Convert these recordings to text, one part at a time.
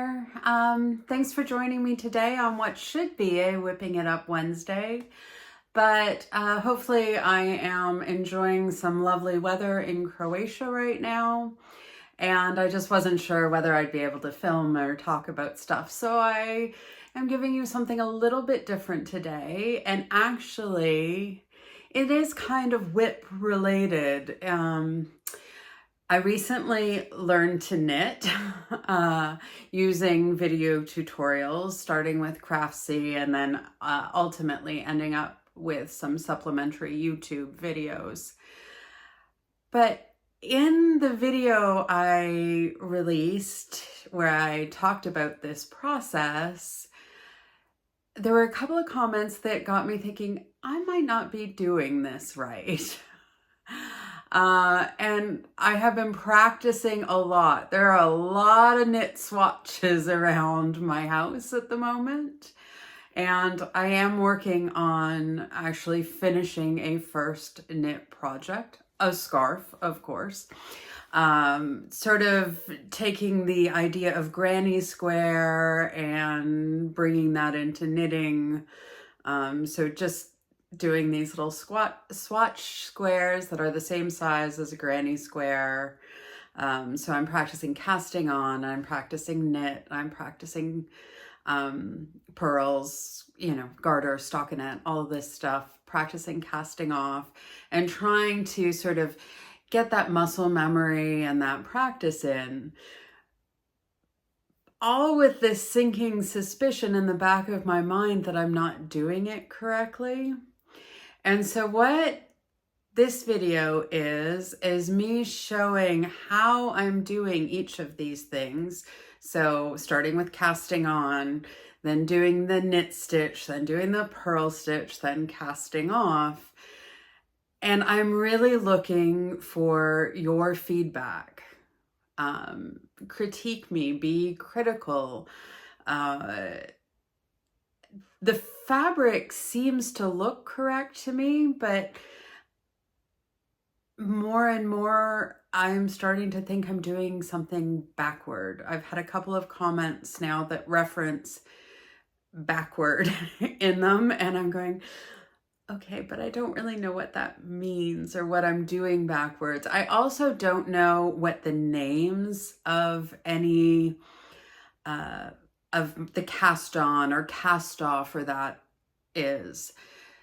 there. Thanks for joining me today on what should be a Whipping It Up Wednesday. But hopefully I am enjoying some lovely weather in Croatia right now. And I just wasn't sure whether I'd be able to film or talk about stuff. So I am giving you something a little bit different today. And actually, it is kind of whip related. I recently learned to knit using video tutorials, starting with Craftsy and then ultimately ending up with some supplementary YouTube videos. But in the video I released where I talked about this process, there were a couple of comments that got me thinking, I might not be doing this right. And I have been practicing a lot. There are a lot of knit swatches around my house at the moment. And I am working on actually finishing a first knit project, a scarf, of course. Sort of taking the idea of granny square and bringing that into knitting. So just doing these little swatch squares that are the same size as a granny square. So I'm practicing casting on, I'm practicing knit, I'm practicing pearls, garter, stockinette, all of this stuff, practicing casting off and trying to sort of get that muscle memory and that practice in. All with this sinking suspicion in the back of my mind that I'm not doing it correctly. And so what this video is me showing how I'm doing each of these things. So starting with casting on, then doing the knit stitch, then doing the purl stitch, then casting off. And I'm really looking for your feedback. Critique me, be critical. The fabric seems to look correct to me, but more and more I'm starting to think I'm doing something backward. I've had a couple of comments now that reference backward in them, and I'm going, okay, but I don't really know what that means or what I'm doing backwards. I also don't know what the names of any of the cast on or cast off or that is.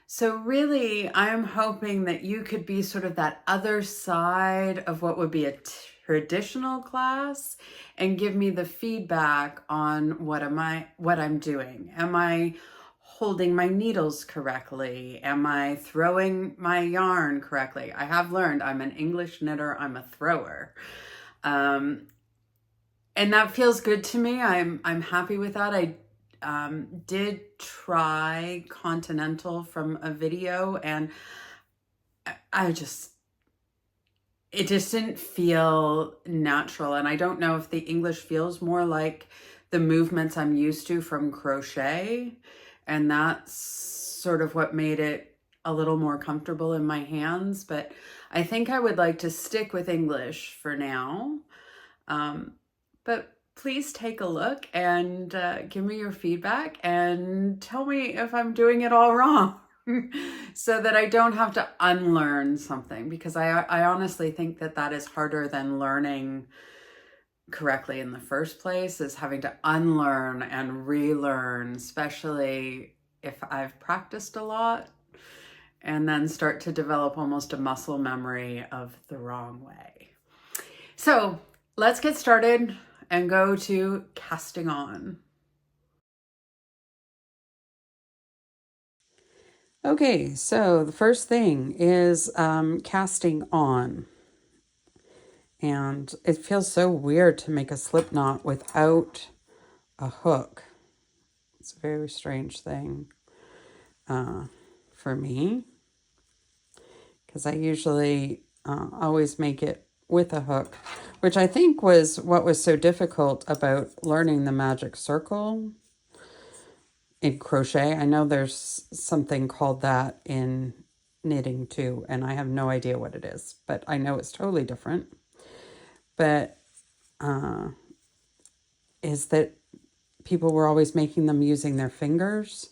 So really, I'm hoping that you could be sort of that other side of what would be a traditional class and give me the feedback on what I'm doing. Am I holding my needles correctly? Am I throwing my yarn correctly? I have learned I'm an English knitter, I'm a thrower. And that feels good to me. I'm happy with that. I did try Continental from a video and it just didn't feel natural. And I don't know if the English feels more like the movements I'm used to from crochet. And that's sort of what made it a little more comfortable in my hands. But I think I would like to stick with English for now. But please take a look and give me your feedback and tell me if I'm doing it all wrong so that I don't have to unlearn something, because I honestly think that is harder than learning correctly in the first place, is having to unlearn and relearn, especially if I've practiced a lot, and then start to develop almost a muscle memory of the wrong way. So let's get started and go to casting on. Okay, so the first thing is casting on. And it feels so weird to make a slip knot without a hook. It's a very strange thing for me, because I usually always make it with a hook, which I think was what was so difficult about learning the magic circle in crochet. I know there's something called that in knitting too, and I have no idea what it is, but I know it's totally different. But is that people were always making them using their fingers.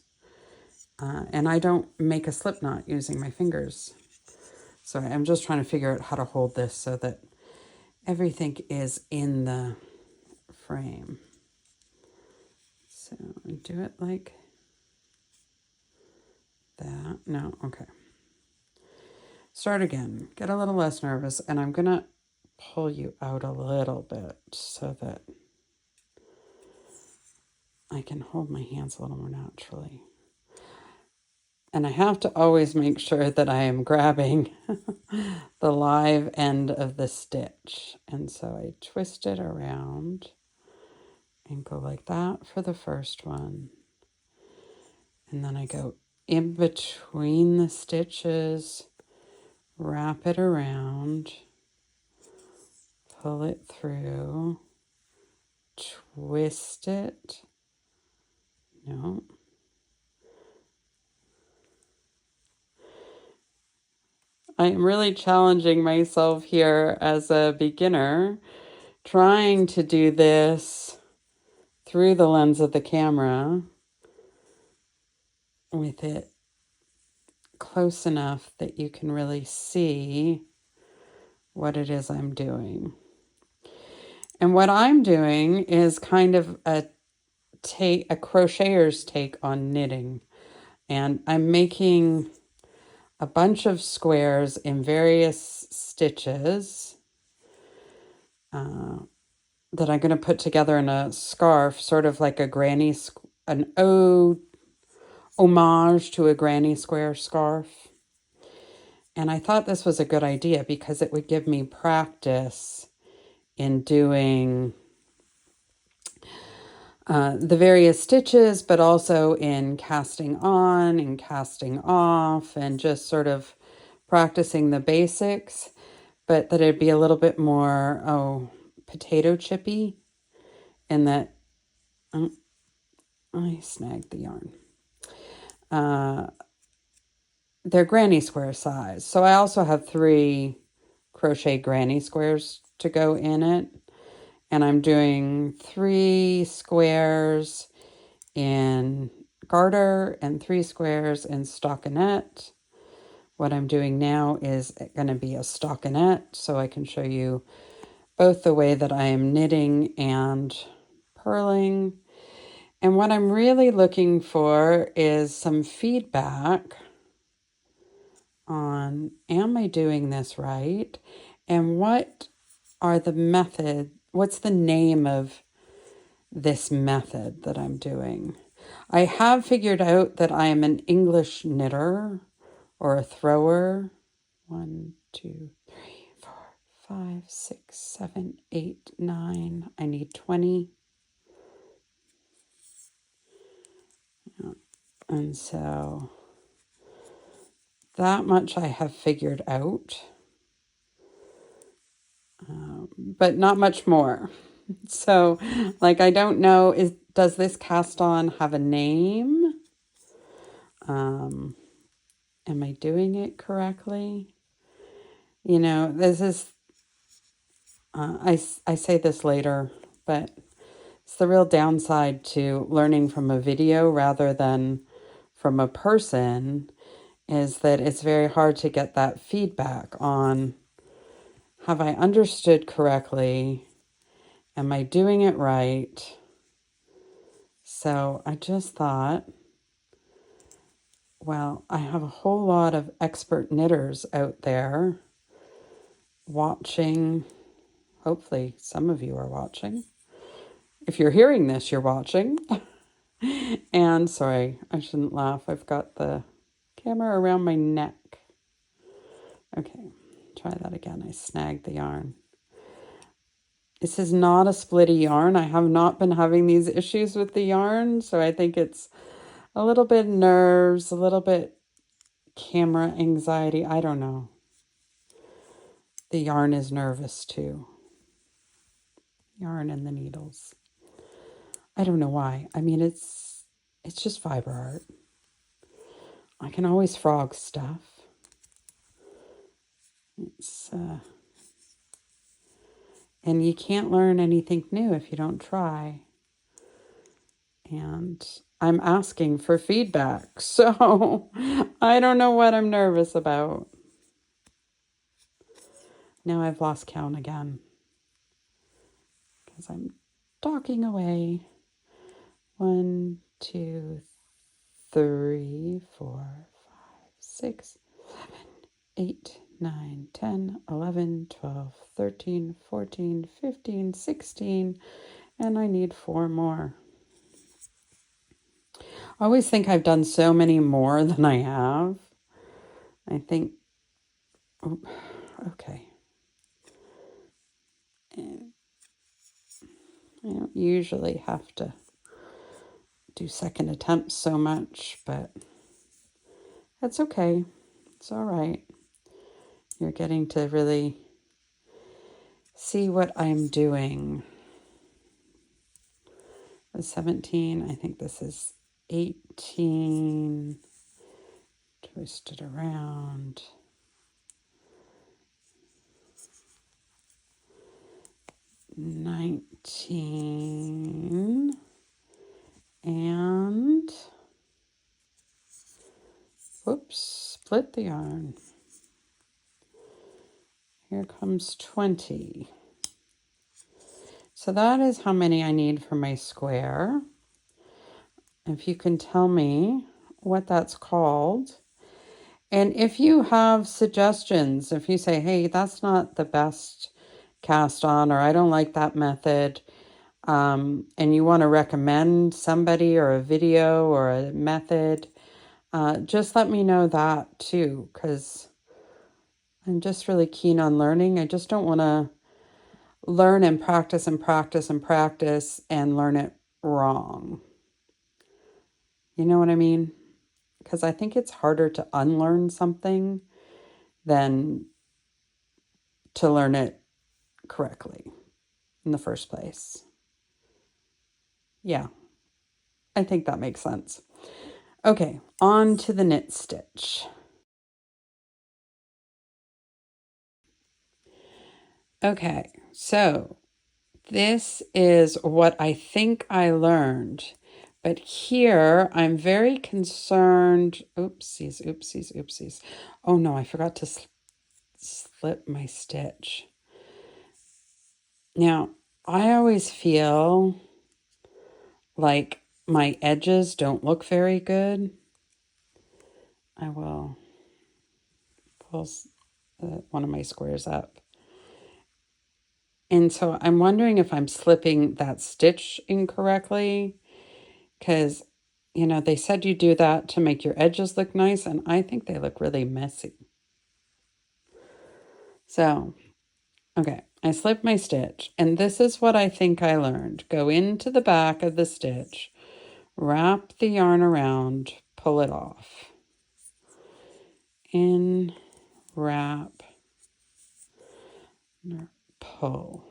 And I don't make a slip knot using my fingers. So I'm just trying to figure out how to hold this so that everything is in the frame. So do it like that. No, okay. Start again. Get a little less nervous, and I'm going to pull you out a little bit so that I can hold my hands a little more naturally. And I have to always make sure that I am grabbing the live end of the stitch. And so I twist it around and go like that for the first one. And then I go in between the stitches, wrap it around, pull it through, twist it. No. I am really challenging myself here as a beginner, trying to do this through the lens of the camera with it close enough that you can really see what it is I'm doing. And what I'm doing is kind of a crocheter's take on knitting. And I'm making a bunch of squares in various stitches that I'm going to put together in a scarf, sort of like an homage to a granny square scarf. And I thought this was a good idea because it would give me practice in doing the various stitches, but also in casting on and casting off and just sort of practicing the basics, but that it'd be a little bit more, potato chippy, and that I snagged the yarn. They're granny square size. So I also have 3 crochet granny squares to go in it. And I'm doing 3 squares in garter and 3 squares in stockinette. What I'm doing now is going to be a stockinette, so I can show you both the way that I am knitting and purling. And what I'm really looking for is some feedback on, am I doing this right? And what's the name of this method that I'm doing? I have figured out that I am an English knitter or a thrower. 1, 2, 3, 4, 5, 6, 7, 8, 9. I need 20. And so that much I have figured out, but not much more. So, like, I don't know, does this cast on have a name? Am I doing it correctly? You know, this is, I say this later, but it's the real downside to learning from a video rather than from a person, is that it's very hard to get that feedback on, have I understood correctly? Am I doing it right? So I just thought, well, I have a whole lot of expert knitters out there watching. Hopefully some of you are watching. If you're hearing this, you're watching. And sorry, I shouldn't laugh. I've got the camera around my neck. Okay, try that again. I snagged the yarn. This is not a splitty yarn. I have not been having these issues with the yarn, so I think it's a little bit nerves, a little bit camera anxiety. I don't know. The yarn is nervous too. Yarn and the needles. I don't know why. I mean, it's just fiber art. I can always frog stuff. And you can't learn anything new if you don't try. And I'm asking for feedback. So I don't know what I'm nervous about. Now I've lost count again because I'm talking away. 1, 2, 3, 4, 5, 6, 7, 8, 9, 10, 11, 12, 13, 14, 15, 16, and I need 4 more. I always think I've done so many more than I have. I think, okay. I don't usually have to do second attempts so much, but that's okay. It's all right. You're getting to really see what I'm doing. 17, I think this is 18, twist it around. 19, and, whoops, split the yarn. Here comes 20. So that is how many I need for my square. If you can tell me what that's called. And if you have suggestions, if you say, hey, that's not the best cast on, or I don't like that method, and you want to recommend somebody or a video or a method, just let me know that too, because I'm just really keen on learning. I just don't want to learn and practice and practice and practice and learn it wrong. You know what I mean? Because I think it's harder to unlearn something than to learn it correctly in the first place. Yeah, I think that makes sense. Okay, on to the knit stitch. Okay, so this is what I think I learned. But here I'm very concerned. Oopsies, oopsies, oopsies. Oh no, I forgot to slip my stitch. Now, I always feel like my edges don't look very good. I will pull one of my squares up. And so I'm wondering if I'm slipping that stitch incorrectly, because, you know, they said you do that to make your edges look nice, and I think they look really messy. So, okay, I slipped my stitch, and this is what I think I learned. Go into the back of the stitch, wrap the yarn around, pull it off. In, wrap, pull.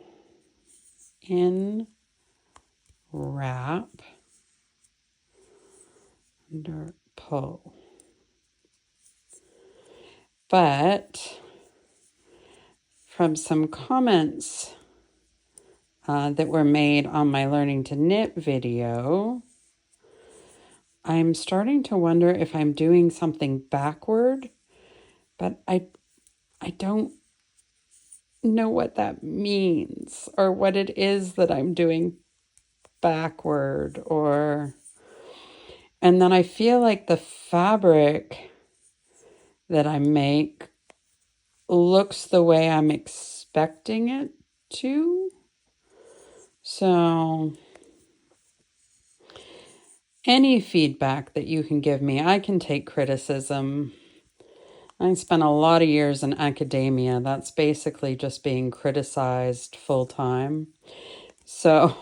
In, wrap, under, pull. But from some comments that were made on my Learning to Knit video, I'm starting to wonder if I'm doing something backward, but I don't know what that means or what it is that I'm doing backward, and then I feel like the fabric that I make looks the way I'm expecting it to. So any feedback that you can give me, I can take criticism. I spent a lot of years in academia. That's basically just being criticized full time. So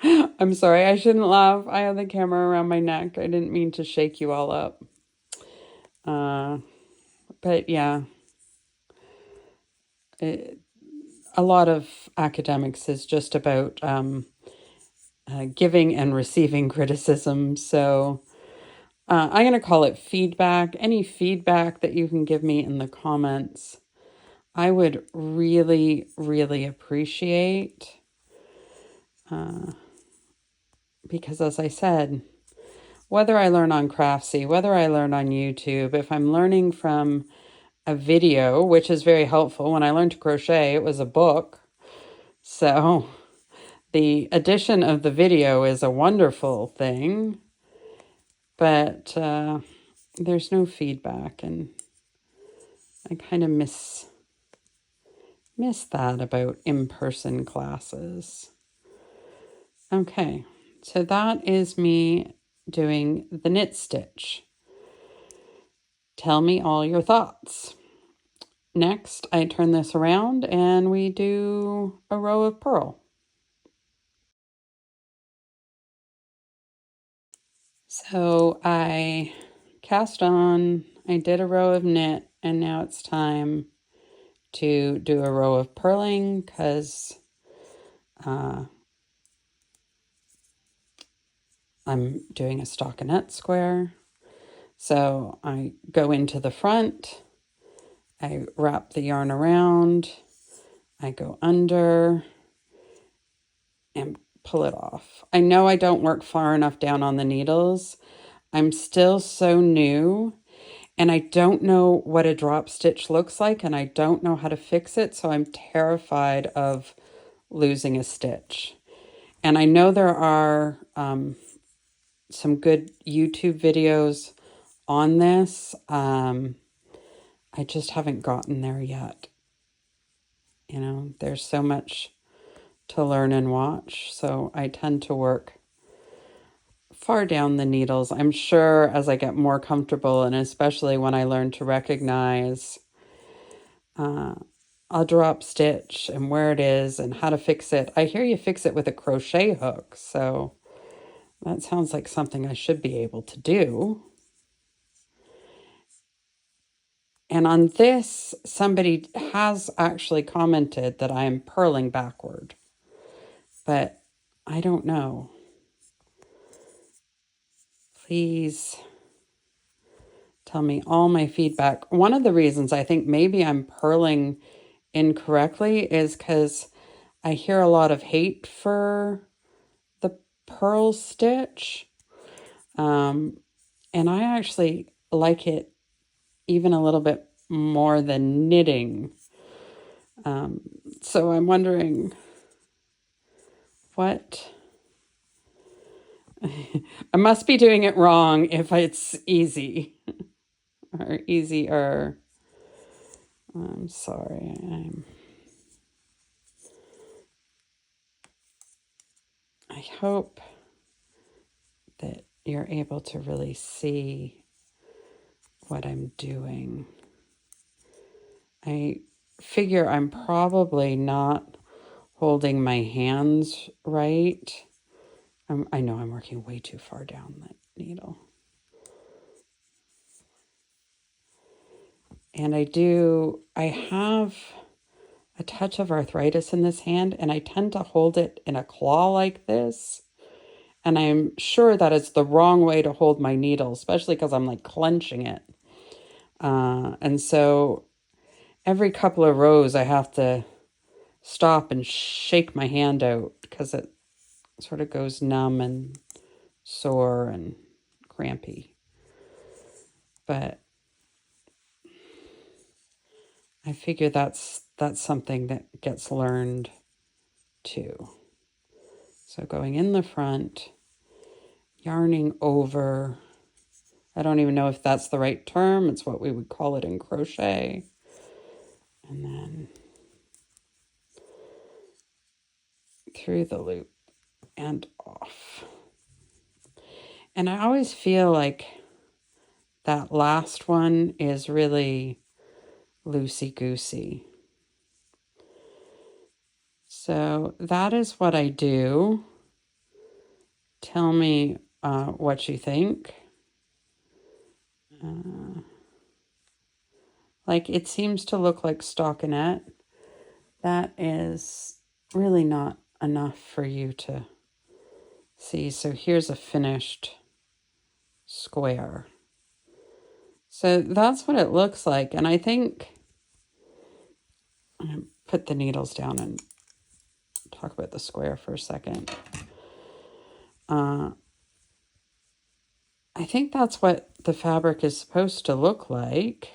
I'm sorry, I shouldn't laugh. I have the camera around my neck. I didn't mean to shake you all up. But yeah, a lot of academics is just about giving and receiving criticism. So I'm going to call it feedback. Any feedback that you can give me in the comments, I would really, really appreciate, because as I said, whether I learn on Craftsy, whether I learn on YouTube, if I'm learning from a video, which is very helpful. When I learned to crochet, it was a book. So the addition of the video is a wonderful thing, but there's no feedback, and I kind of miss that about in-person classes. Okay, so that is me doing the knit stitch. Tell me all your thoughts. Next, I turn this around and we do a row of purl. So I cast on, I did a row of knit, and now it's time to do a row of purling because I'm doing a stockinette square. So I go into the front, I wrap the yarn around, I go under and pull it off. I know I don't work far enough down on the needles. I'm still so new and I don't know what a drop stitch looks like, and I don't know how to fix it, so I'm terrified of losing a stitch. And I know there are some good YouTube videos on this. I just haven't gotten there yet. You know, there's so much to learn and watch, so I tend to work far down the needles. I'm sure as I get more comfortable, and especially when I learn to recognize a drop stitch and where it is and how to fix it. I hear you fix it with a crochet hook, so that sounds like something I should be able to do. And on this, somebody has actually commented that I am purling backward, but I don't know. Please tell me all my feedback. One of the reasons I think maybe I'm purling incorrectly is because I hear a lot of hate for the purl stitch. And I actually like it even a little bit more than knitting. So I'm wondering what... I must be doing it wrong if it's easy or easier. I'm sorry. I hope that you're able to really see what I'm doing. I figure I'm probably not holding my hands right. I know I'm working way too far down that needle. And I have a touch of arthritis in this hand, and I tend to hold it in a claw like this. And I'm sure that is the wrong way to hold my needle, especially because I'm like clenching it. And so every couple of rows, I have to stop and shake my hand out because it sort of goes numb and sore and crampy. But I figure that's something that gets learned too. So going in the front, yarning over. I don't even know if that's the right term. It's what we would call it in crochet. And then through the loop and off. And I always feel like that last one is really loosey-goosey. So that is what I do. Tell me what you think. Like it seems to look like stockinette. That is really not enough for you to see. So here's a finished square. So that's what it looks like. And I think I'm going to put the needles down and talk about the square for a second. I think that's what the fabric is supposed to look like.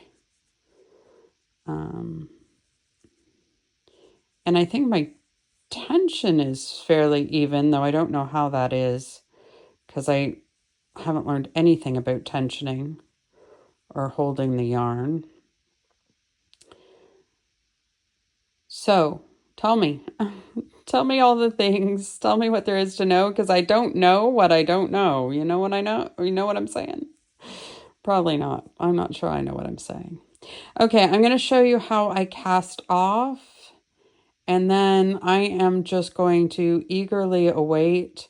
And I think my tension is fairly even, though I don't know how that is, because I haven't learned anything about tensioning or holding the yarn. So, tell me. Tell me all the things. Tell me what there is to know, because I don't know what I don't know. You know what I know? You know what I'm saying? Probably not. I'm not sure I know what I'm saying. Okay, I'm going to show you how I cast off. And then I am just going to eagerly await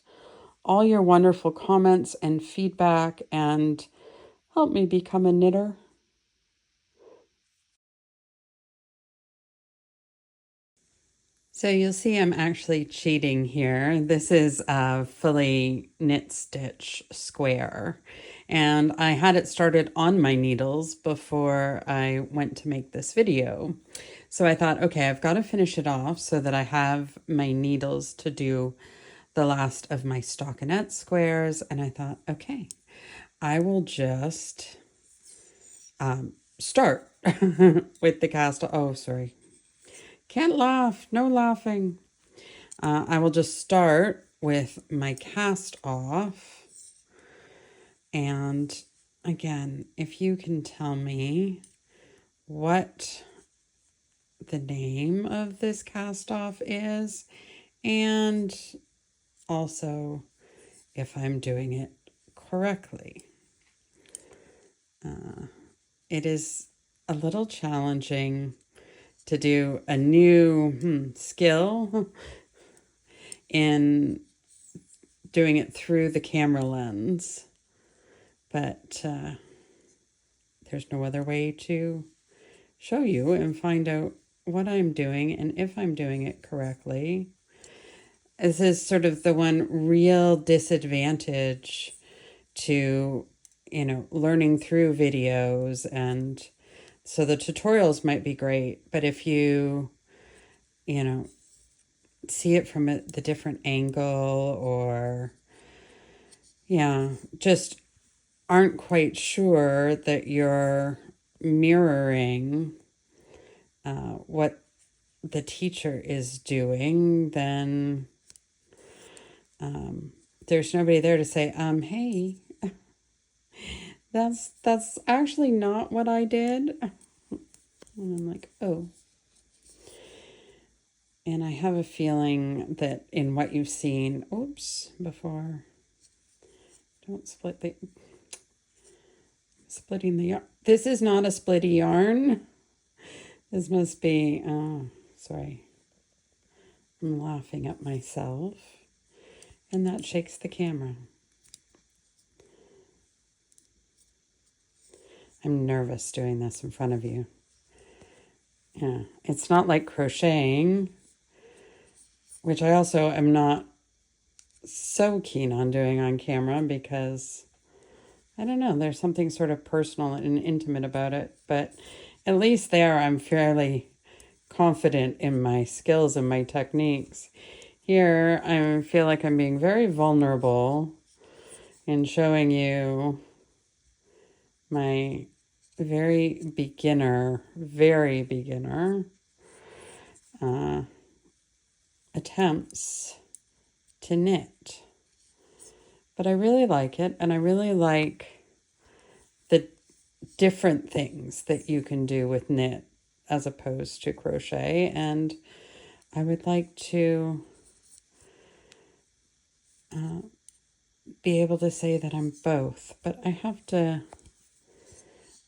all your wonderful comments and feedback and help me become a knitter. So you'll see I'm actually cheating here. This is a fully knit stitch square. And I had it started on my needles before I went to make this video. So I thought, okay, I've got to finish it off so that I have my needles to do the last of my stockinette squares. And I thought, okay, I will just start with the cast. Oh, sorry. Can't laugh. No laughing. I will just start with my cast off. And again, if you can tell me what the name of this cast off is, and also if I'm doing it correctly. It is a little challenging to do a new skill in doing it through the camera lens, but there's no other way to show you and find out what I'm doing and if I'm doing it correctly. This is sort of the one real disadvantage to, learning through videos. And so the tutorials might be great, but if you see it from the different angle, or just aren't quite sure that you're mirroring what the teacher is doing, then there's nobody there to say, hey, that's actually not what I did. And I'm like, oh. And I have a feeling that in what you've seen, before, don't split splitting the yarn. This is not a splitty yarn. This must be, sorry. I'm laughing at myself. And that shakes the camera. I'm nervous doing this in front of you. Yeah, it's not like crocheting, which I also am not so keen on doing on camera because, I don't know, there's something sort of personal and intimate about it. But at least there I'm fairly confident in my skills and my techniques. Here I feel like I'm being very vulnerable in showing you my very beginner attempts to knit. But I really like it, and I really like the different things that you can do with knit as opposed to crochet, and I would like to be able to say that I'm both, but I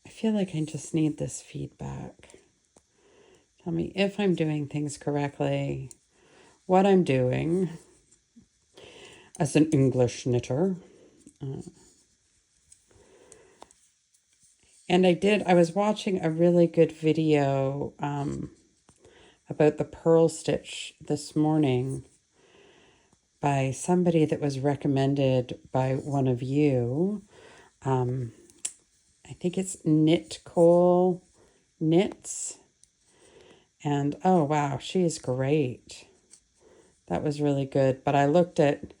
feel like I just need this feedback. Tell me if I'm doing things correctly, what I'm doing as an English knitter. And I was watching a really good video about the purl stitch this morning by somebody that was recommended by one of you. I think it's Knit Cole Knits. And oh wow, she is great. That was really good. But I looked at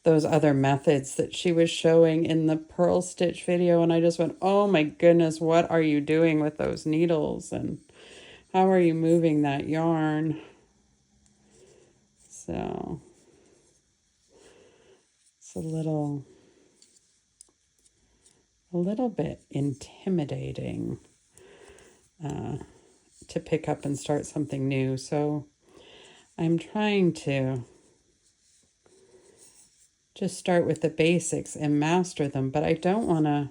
those other methods that she was showing in the purl stitch video, and I just went, oh my goodness, what are you doing with those needles, and how are you moving that yarn? So it's a little bit intimidating to pick up and start something new. So I'm trying to just start with the basics and master them, but I don't want to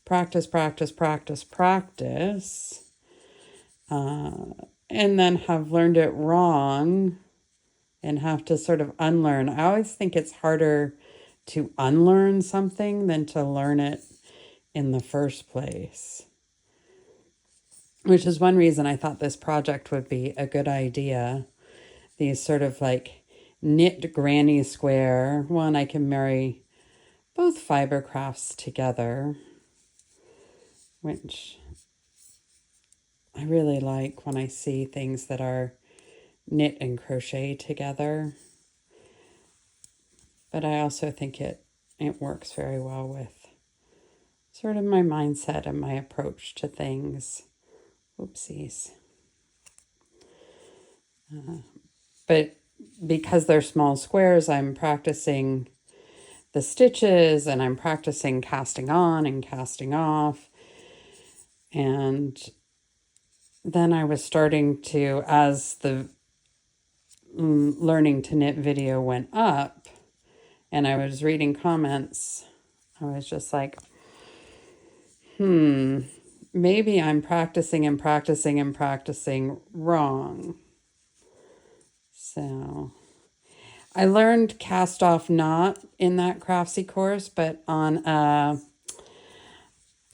practice, and then have learned it wrong and have to sort of unlearn. I always think it's harder to unlearn something than to learn it in the first place, which is one reason I thought this project would be a good idea. These sort of like knit granny square. One, I can marry both fiber crafts together, which I really like when I see things that are knit and crochet together. But I also think it works very well with sort of my mindset and my approach to things. Oopsies. But because they're small squares, I'm practicing the stitches, and I'm practicing casting on and casting off. And then I was starting to, as the learning to knit video went up and I was reading comments, I was just like, maybe I'm practicing wrong. So I learned cast off not in that Craftsy course, but on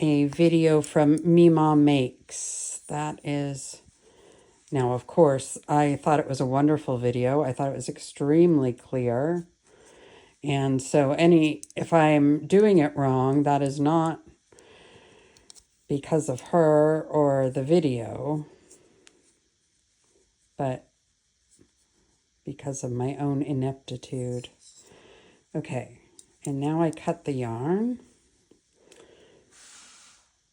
a video from Mima Makes. That is, now of course, I thought it was a wonderful video. I thought it was extremely clear. And so if I'm doing it wrong, that is not because of her or the video, but because of my own ineptitude. Okay, and now I cut the yarn.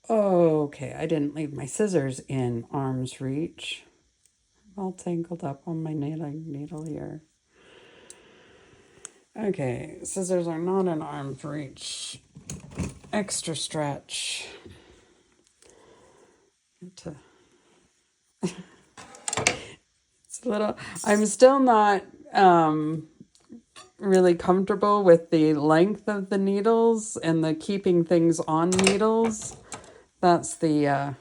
Okay, I didn't leave my scissors in arm's reach. All tangled up on my needle here. Okay, scissors are not in arm's reach. Extra stretch. It's a little, I'm still not really comfortable with the length of the needles and the keeping things on needles. That's the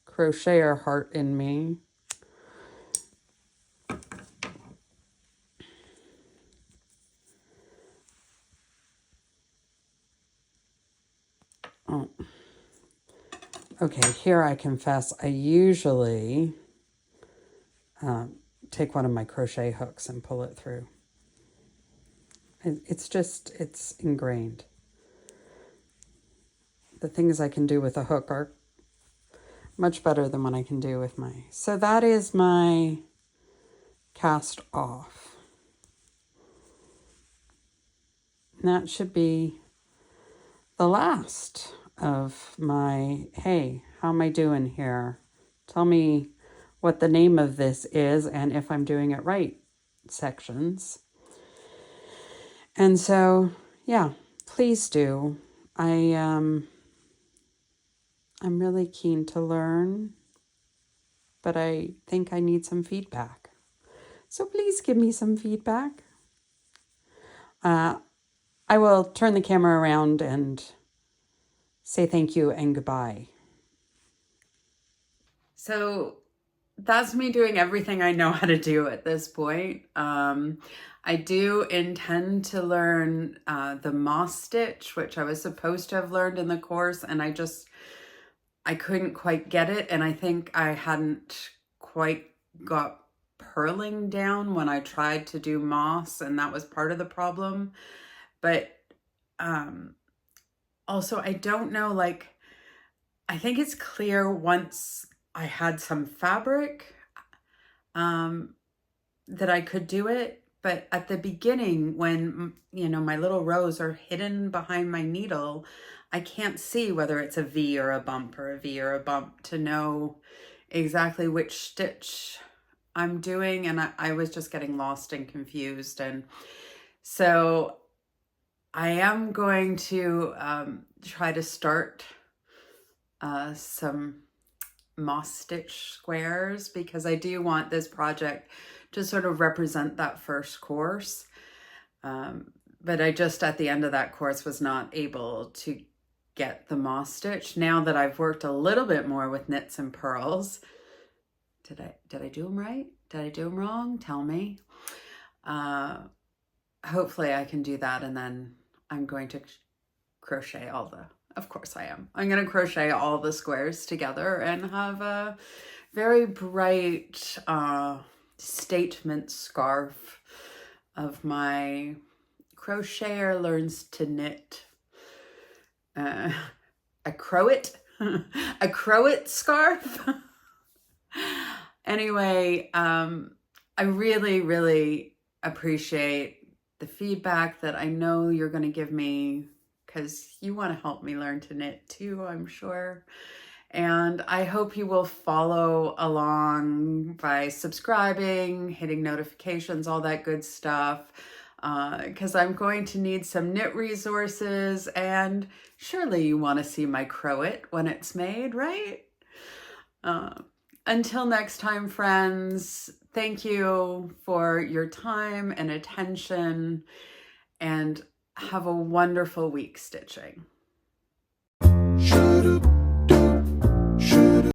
crocheter heart in me. Oh. Okay, here I confess I usually take one of my crochet hooks and pull it through. It's ingrained. The things I can do with a hook are much better than what I can do with my... So that is my cast off. And that should be the last of my, hey, how am I doing here? Tell me what the name of this is and if I'm doing it right sections. And so, yeah, please do. I'm really keen to learn, but I think I need some feedback. So please give me some feedback. I will turn the camera around and say thank you and goodbye. So that's me doing everything I know how to do at this point. I do intend to learn the moss stitch, which I was supposed to have learned in the course, and I couldn't quite get it, and I think I hadn't quite got purling down when I tried to do moss, and that was part of the problem. But also, I don't know, like, I think it's clear once I had some fabric that I could do it, But at the beginning, when, you know, my little rows are hidden behind my needle, I can't see whether it's a V or a bump or a V or a bump to know exactly which stitch I'm doing. And I was just getting lost and confused. And so I am going to try to start some moss stitch squares, because I do want this project to sort of represent that first course. But I just, at the end of that course, was not able to get the moss stitch. Now that I've worked a little bit more with knits and purls, did I do them right? Did I do them wrong? Tell me. Hopefully I can do that, and then I'm going to crochet all the, of course I am. I'm going to crochet all the squares together and have a very bright statement scarf of my Crocheter Learns to Knit, a crowet, a crowet scarf. Anyway, I really, really appreciate the feedback that I know you're going to give me, because you want to help me learn to knit too, I'm sure. And I hope you will follow along by subscribing, hitting notifications, all that good stuff, because I'm going to need some knit resources, and surely you want to see my crowet when it's made, right? Until next time, friends, thank you for your time and attention, and have a wonderful week stitching.